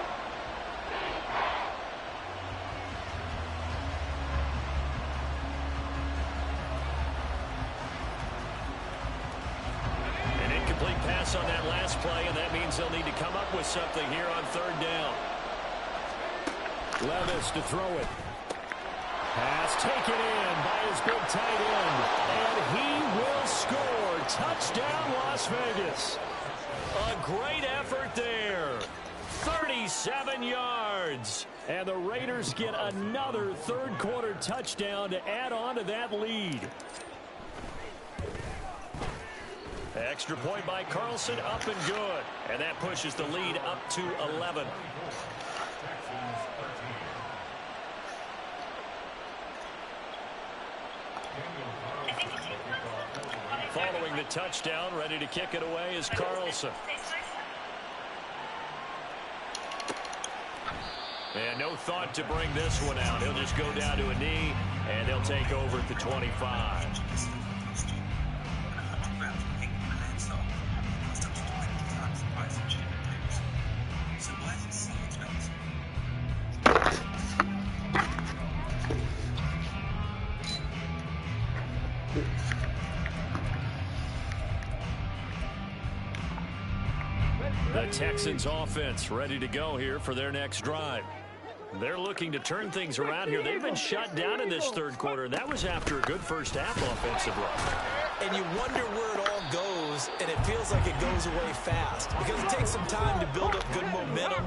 An incomplete pass on that last play, and that means they'll need to come up with something here on 3rd down. Levis to throw it. Pass taken in by his big tight end. And he will score. Touchdown, Las Vegas. A great effort there. 37 yards. And the Raiders get another 3rd quarter touchdown to add on to that lead. Extra point by Carlson, up and good. And that pushes the lead up to 11. Following the touchdown, ready to kick it away is Carlson. And no thought to bring this one out. He'll just go down to a knee, and they'll take over at the 25. The Texans offense ready to go here for their next drive. They're looking to turn things around here. They've been shut down in this 3rd quarter, and that was after a good first half offensively. And you wonder where it all goes, and it feels like it goes away fast because it takes some time to build up good momentum,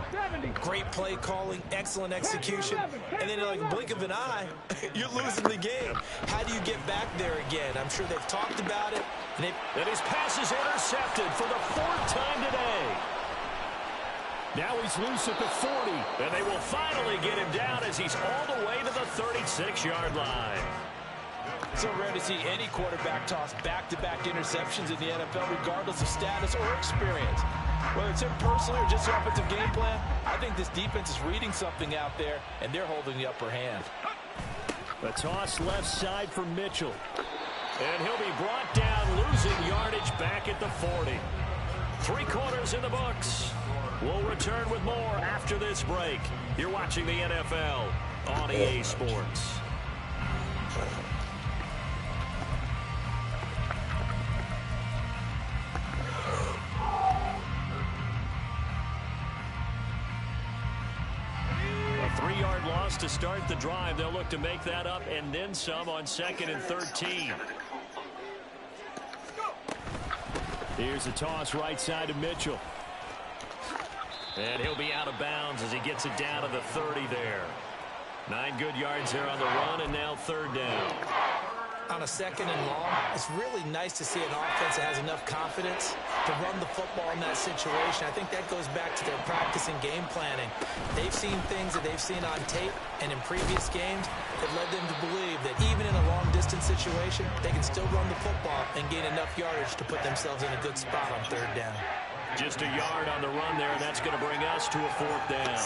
great play calling, excellent execution, and then in like a blink of an eye, you're losing the game. How do you get back there again? I'm sure they've talked about it. And his pass is intercepted for the 4th time today. Now he's loose at the 40, and they will finally get him down as he's all the way to the 36-yard line. So rare to see any quarterback toss back-to-back interceptions in the NFL, regardless of status or experience. Whether it's him personally or just the offensive game plan, I think this defense is reading something out there, and they're holding the upper hand. A toss left side for Mitchell. And he'll be brought down, losing yardage back at the 40. 3 quarters in the books. We'll return with more after this break. You're watching the NFL on EA Sports. A 3-yard loss to start the drive. They'll look to make that up and then some on 2nd and 13. Here's a toss right side to Mitchell. And he'll be out of bounds as he gets it down to the 30 there. 9 good yards there on the run, and now 3rd down. On a 2nd and long, it's really nice to see an offense that has enough confidence to run the football in that situation. I think that goes back to their practice and game planning. They've seen things that they've seen on tape and in previous games that led them to believe that even in a long-distance situation, they can still run the football and gain enough yardage to put themselves in a good spot on 3rd down. Just a yard on the run there, and that's going to bring us to a 4th down.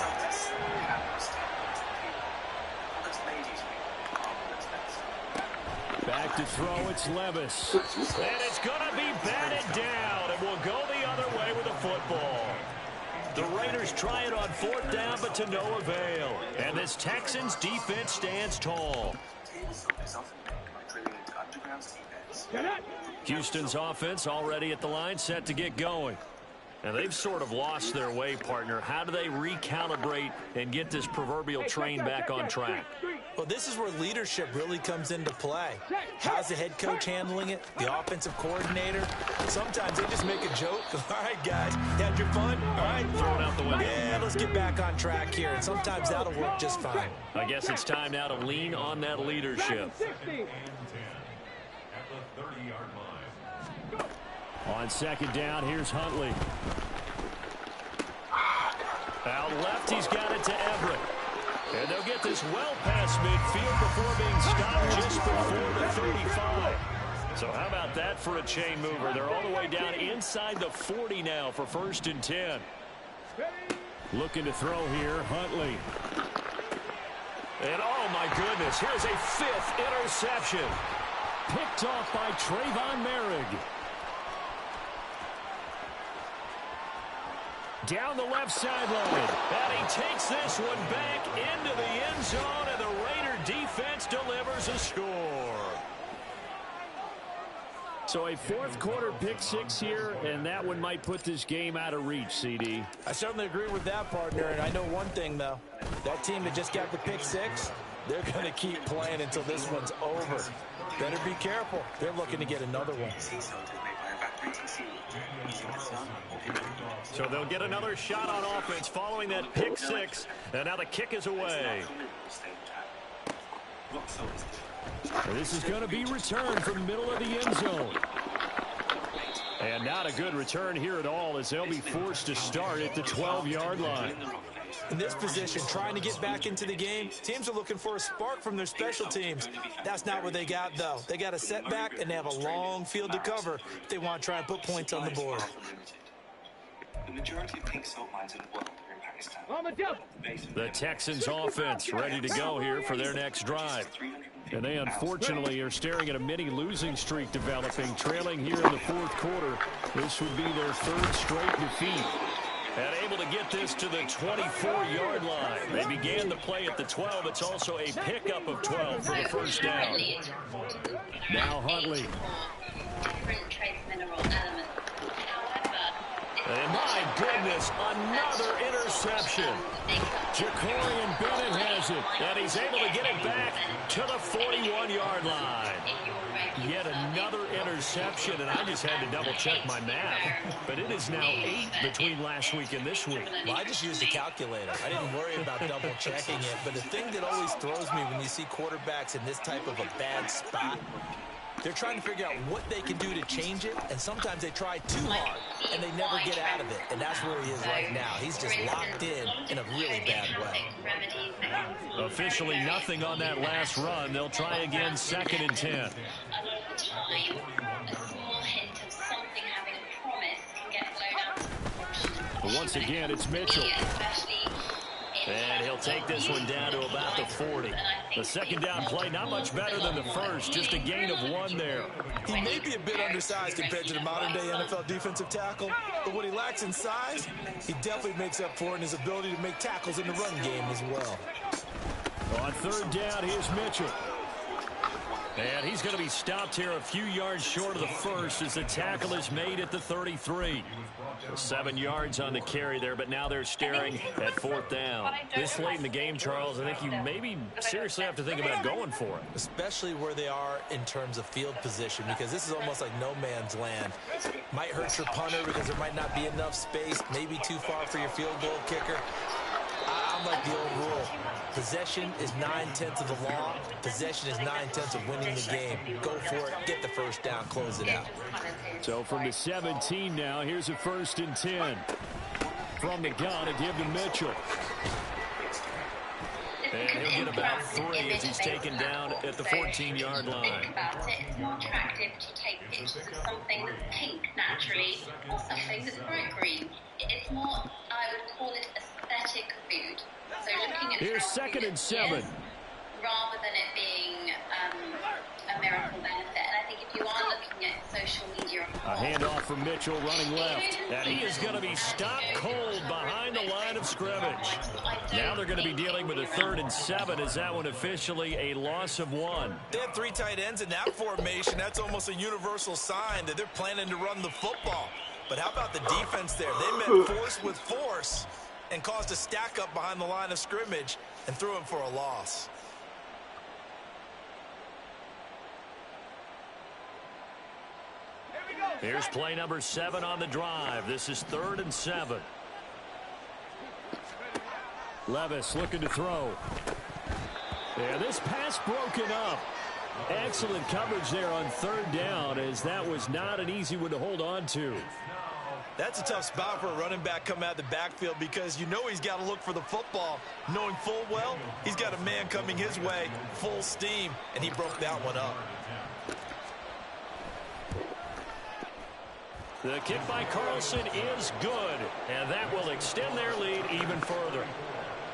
Back to throw, it's Levis. And it's going to be batted down, and we'll go the other way with the football. The Raiders try it on 4th down, but to no avail. And this Texans defense stands tall. Houston's offense already at the line, set to get going. And they've sort of lost their way, partner. How do they recalibrate and get this proverbial train back on track? Well, this is where leadership really comes into play. How's the head coach handling it? The offensive coordinator? Sometimes they just make a joke. All right, guys, had your fun? All right, throw it out the window. Yeah, let's get back on track here, and sometimes that'll work just fine. I guess it's time now to lean on that leadership. On second down, here's Huntley. Out left, he's got it to Everett. And they'll get this well past midfield before being stopped just before the 35. So how about that for a chain mover? They're all the way down inside the 40 now for 1st and 10. Looking to throw here, Huntley. And oh my goodness, here's a 5th interception. Picked off by Trayvon Merrick. Down the left sideline. And he takes this one back into the end zone, and the Raider defense delivers a score. So a 4th quarter pick 6 here, and that one might put this game out of reach, CD. I certainly agree with that, partner, and I know one thing, though. That team that just got the pick 6, they're going to keep playing until this one's over. Better be careful. They're looking to get another one. So they'll get another shot on offense following that pick 6, and now the kick is away. This is going to be returned from the middle of the end zone. And not a good return here at all, as they'll be forced to start at the 12-yard line. In this position, trying to get back into the game, teams are looking for a spark from their special teams. That's not what they got, though. They got a setback, and they have a long field to cover if they want to try and put points on the board. The majority of pink salt mines in the world are in Pakistan. The Texans offense ready to go here for their next drive. And they unfortunately are staring at a mini losing streak developing, trailing here in the 4th quarter. This would be their 3rd straight defeat. And able to get this to the 24-yard line. They began the play at the 12. It's also a pickup of 12 for the 1st down. Now Huntley. And my goodness, another interception. Jacorian Bennett has it, and he's able to get it back to the 41-yard line. Yet another interception, and I just had to double-check my math. But it is now 8 between last week and this week. Well, I just used a calculator. I didn't worry about double-checking it. But the thing that always throws me when you see quarterbacks in this type of a bad spot, they're trying to figure out what they can do to change it, and sometimes they try too hard, and they never get out of it. And that's where he is right now. He's just locked in a really bad way. Officially nothing on that last run. They'll try again, 2nd and 10. A lot of the time, a small hint of something having a promise can get blown out of proportion. But once again, it's Mitchell. And he'll take this one down to about the 40. The 2nd down play, not much better than the first, just a gain of 1 there. He may be a bit undersized compared to the modern-day NFL defensive tackle, but what he lacks in size, he definitely makes up for in his ability to make tackles in the run game as well. On 3rd down, here's Mitchell. And he's going to be stopped here a few yards short of the first as the tackle is made at the 33. 7 yards on the carry there, but now they're staring at 4th down. This late in the game, Charles, I think you maybe seriously have to think about going for it. Especially where they are in terms of field position, because this is almost like no man's land. Might hurt your punter because there might not be enough space, maybe too far for your field goal kicker. I'm like the old rule. Possession is 9/10 of the law. Possession is 9/10 of winning the game. Go for it. Get the 1st down. Close it out. So from the 17 now, here's a 1st and 10. From the gun, to give to Mitchell. And he'll get about 3 as he's taken down at the 14-yard line. About it, it's more attractive to take pictures of something that's pink naturally or something that's bright green. It's more, I would call it aesthetic food. So looking at here's 2nd and 7. Rather than it being a miracle benefit. And I think if you are looking at social media, a handoff from Mitchell running left, and he is going to be stopped cold behind the line of scrimmage. Now they're going to be dealing with a 3rd and 7. Is that one officially a loss of 1? They have 3 tight ends in that formation. That's almost a universal sign that they're planning to run the football. But how about the defense there? They met force with force and caused a stack up behind the line of scrimmage and threw him for a loss. Here's play number 7 on the drive. This is 3rd and 7. Levis looking to throw. Yeah, this pass broken up. Excellent coverage there on 3rd down, as that was not an easy one to hold on to. That's a tough spot for a running back coming out of the backfield, because you know he's got to look for the football, knowing full well he's got a man coming his way full steam, and he broke that one up. The kick by Carlson is good, and that will extend their lead even further.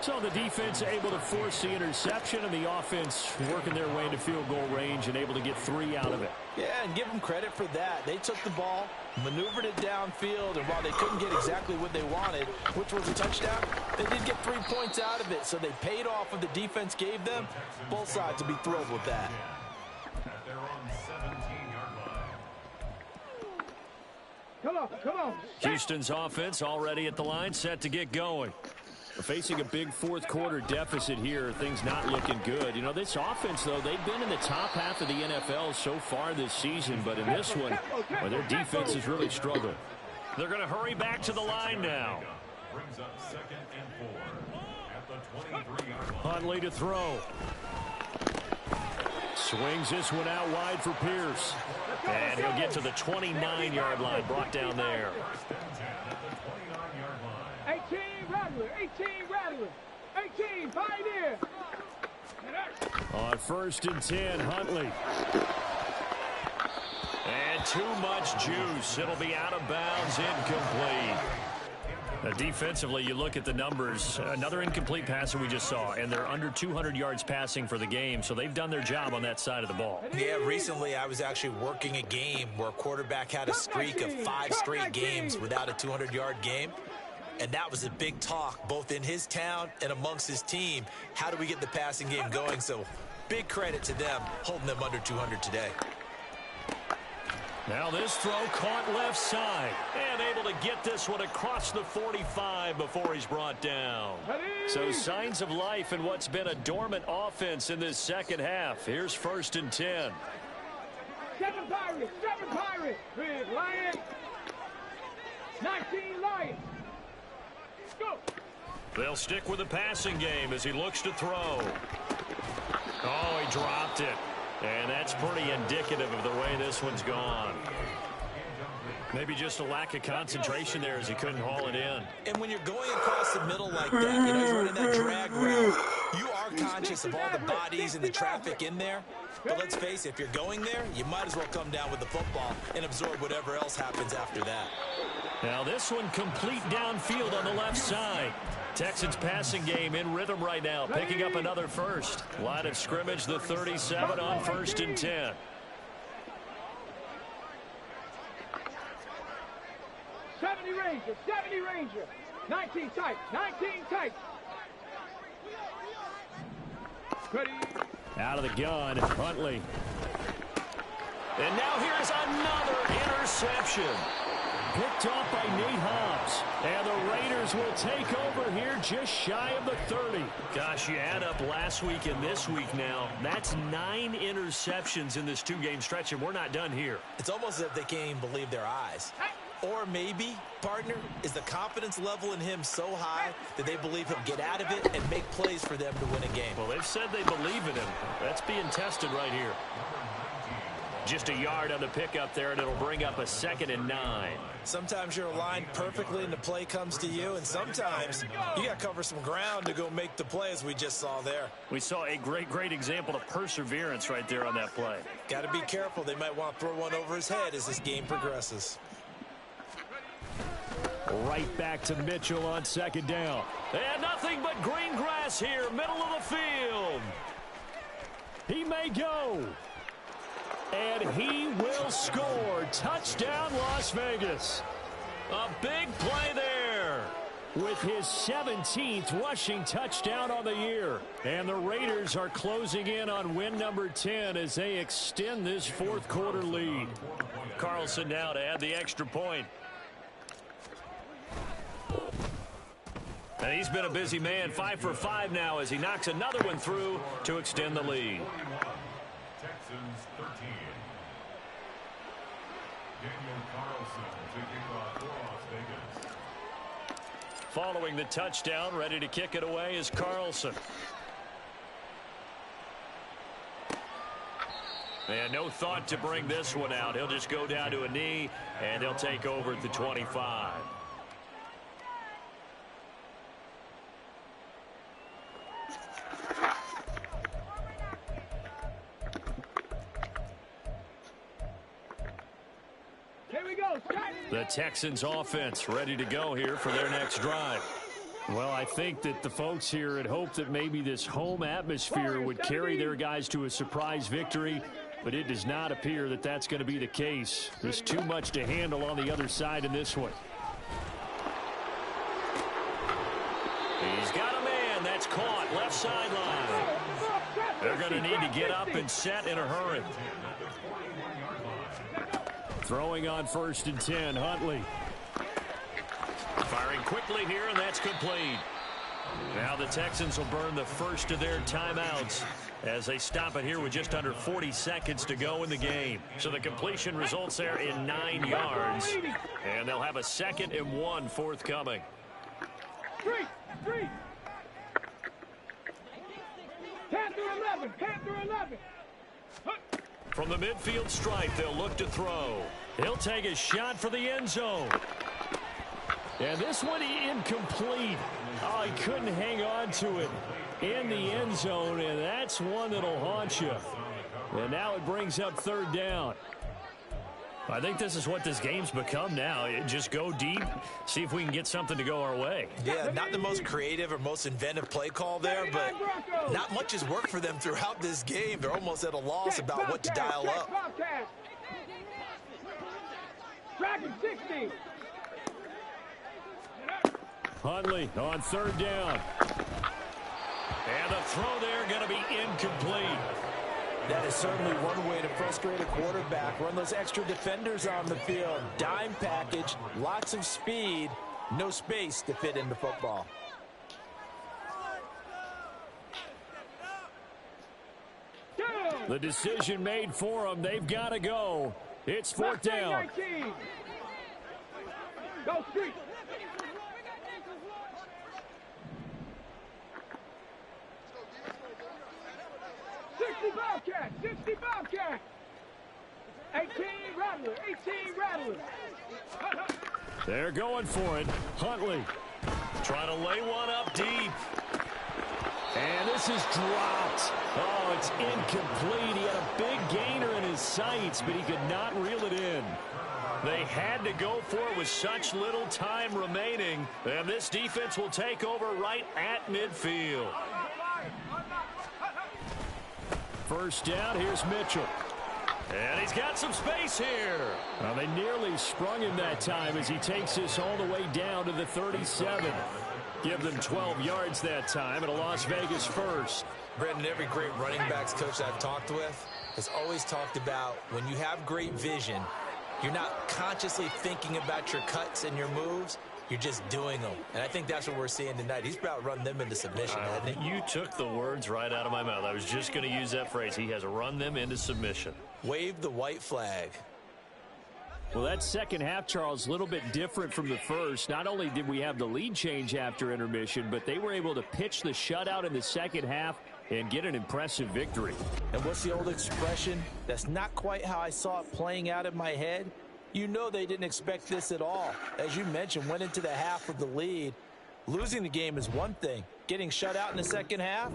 So the defense able to force the interception, and the offense working their way into field goal range and able to get 3 out of it. Yeah, and give them credit for that. They took the ball, maneuvered it downfield, and while they couldn't get exactly what they wanted, which was a touchdown, they did get 3 points out of it. So they paid off what the defense gave them. Both sides will be thrilled with that. Come on. Houston's offense already at the line, set to get going. We're facing a big fourth quarter deficit here. Things not looking good. You know, this offense, though, they've been in the top half of the NFL so far this season. But in this one, well, their defense has really struggled. They're going to hurry back to the line now. Huntley to throw. Swings this one out wide for Pierce. And he'll get to the 29-yard line, brought down there. 18 Rattler. 18 Pioneer. On 1st and 10, Huntley. And too much juice. It'll be out of bounds, incomplete. Defensively, you look at the numbers. Another incomplete passer we just saw, and they're under 200 yards passing for the game, so they've done their job on that side of the ball. Yeah, recently I was actually working a game where a quarterback had a streak of 5 straight games without a 200-yard game. And that was a big talk, both in his town and amongst his team. How do we get the passing game going? So big credit to them, holding them under 200 today. Now this throw caught left side, and able to get this one across the 45 before he's brought down. So signs of life in what's been a dormant offense in this second half. Here's 1st and 10. 7 Pirates. Big Lion. 19 Lions. Go. They'll stick with the passing game as he looks to throw. Oh, he dropped it. And that's pretty indicative of the way this one's gone. Maybe just a lack of concentration there as he couldn't haul it in. And when you're going across the middle like that, you know, he's running that drag route, you are conscious of all the bodies and the traffic in there. But let's face it, if you're going there, you might as well come down with the football and absorb whatever else happens after that. Now this one complete downfield on the left side. Texans passing game in rhythm right now, picking up another first. Line of scrimmage, the 37 on 1st and 10. Seventy Ranger. 19 tight. Ready. Out of the gun, Huntley. And now here's another interception. Picked off by Nate Hobbs. And the Raiders will take over here just shy of the 30. Gosh, you add up last week and this week now. That's 9 interceptions in this 2-game stretch, and we're not done here. It's almost as if they can't even believe their eyes. Or maybe, partner, is the confidence level in him so high that they believe he'll get out of it and make plays for them to win a game. Well, they've said they believe in him. That's being tested right here. Just a yard on the pickup there, and it'll bring up a 2nd and 9. Sometimes you're aligned perfectly and the play comes to you, and sometimes you got to cover some ground to go make the play, as we just saw there. We saw a great example of perseverance right there on that play. Got to be careful. They might want to throw one over his head as this game progresses. Right back to Mitchell on 2nd down. And nothing but green grass here, middle of the field. He may go. And he will score. Touchdown, Las Vegas. A big play there with his 17th rushing touchdown on the year. And the Raiders are closing in on win number 10 as they extend this fourth quarter lead. Carlson now to add the extra point. And he's been a busy man, 5 for 5 now as he knocks another one through to extend the lead. Following the touchdown, ready to kick it away is Carlson. And no thought to bring this one out. He'll just go down to a knee, and they'll take over at the 25. Here we go. The Texans offense ready to go here for their next drive. Well, I think that the folks here had hoped that maybe this home atmosphere would carry their guys to a surprise victory, but it does not appear that that's going to be the case. There's too much to handle on the other side in this one. He's got a man that's caught left sideline. They're going to need to get up and set in a hurry. Throwing on 1st and 10, Huntley. Firing quickly here, and that's complete. Now the Texans will burn the first of their timeouts as they stop it here with just under 40 seconds to go in the game. So the completion results there in 9 yards, and they'll have a 2nd and 1 forthcoming. 3. 10 through 11. 10 through 11. From the midfield stripe, they'll look to throw. He'll take a shot for the end zone. And this one incomplete. Oh, he couldn't hang on to it in the end zone, and that's one that'll haunt you. And now it brings up 3rd down. I think this is what this game's become now. Just go deep, see if we can get something to go our way. Yeah, not the most creative or most inventive play call there, but not much has worked for them throughout this game. They're almost at a loss about what to dial up. Dragon 60. Huntley on 3rd down. And the throw there going to be incomplete. That is certainly one way to frustrate a quarterback. Run those extra defenders on the field. Dime package, lots of speed, no space to fit in the football. The decision made for them. They've got to go. It's 4th down. Go street. 60 Bobcat. 60 Bobcat. 18 Rattler. 18 Rattler. They're going for it. Huntley trying to lay one up deep. And this is dropped. Oh, it's incomplete. He had a big gainer in his sights, but he could not reel it in. They had to go for it with such little time remaining. And this defense will take over right at midfield. 1st down, here's Mitchell. And he's got some space here. Well, they nearly sprung him that time as he takes this all the way down to the 37. Give them 12 yards that time, and a Las Vegas first. Brandon, every great running backs coach I've talked with has always talked about when you have great vision, you're not consciously thinking about your cuts and your moves. You're just doing them. And I think that's what we're seeing tonight. He's about run them into submission, hasn't he? You took the words right out of my mouth. I was just going to use that phrase. He has run them into submission. Wave the white flag. Well, that second half, Charles, a little bit different from the first. Not only did we have the lead change after intermission, but they were able to pitch the shutout in the second half and get an impressive victory. And what's the old expression? That's not quite how I saw it playing out in my head. You know they didn't expect this at all. As you mentioned, went into the half with the lead. Losing the game is one thing. Getting shut out in the second half,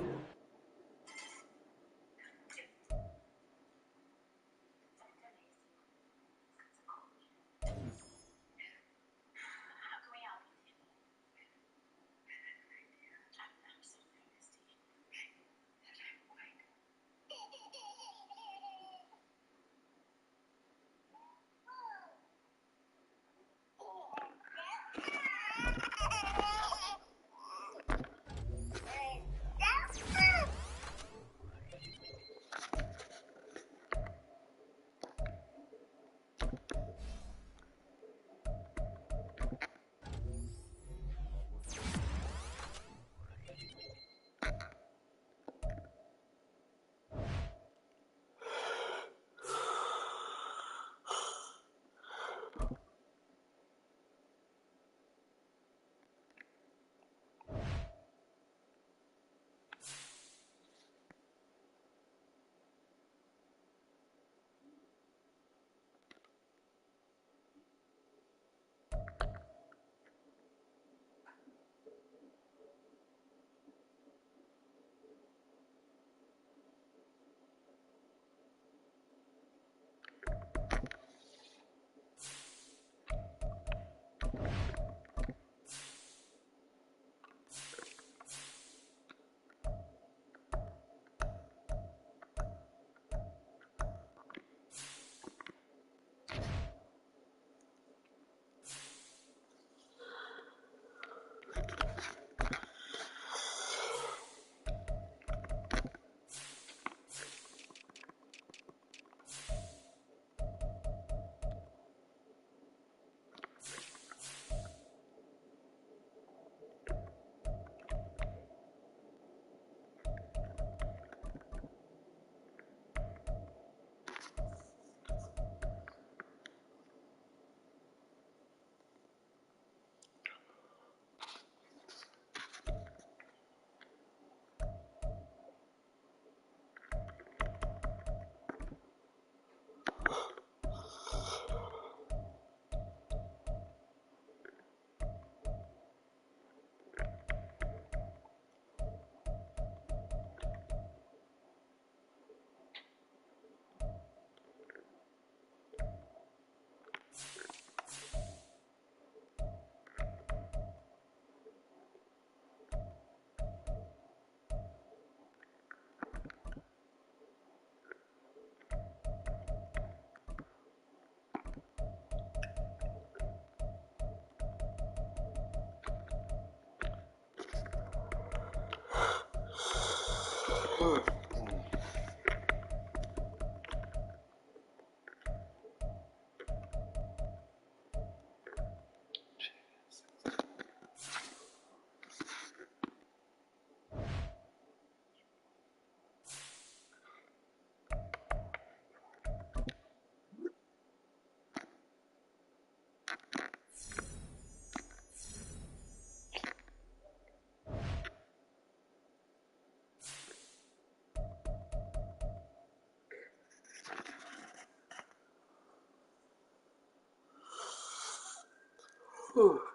Whew.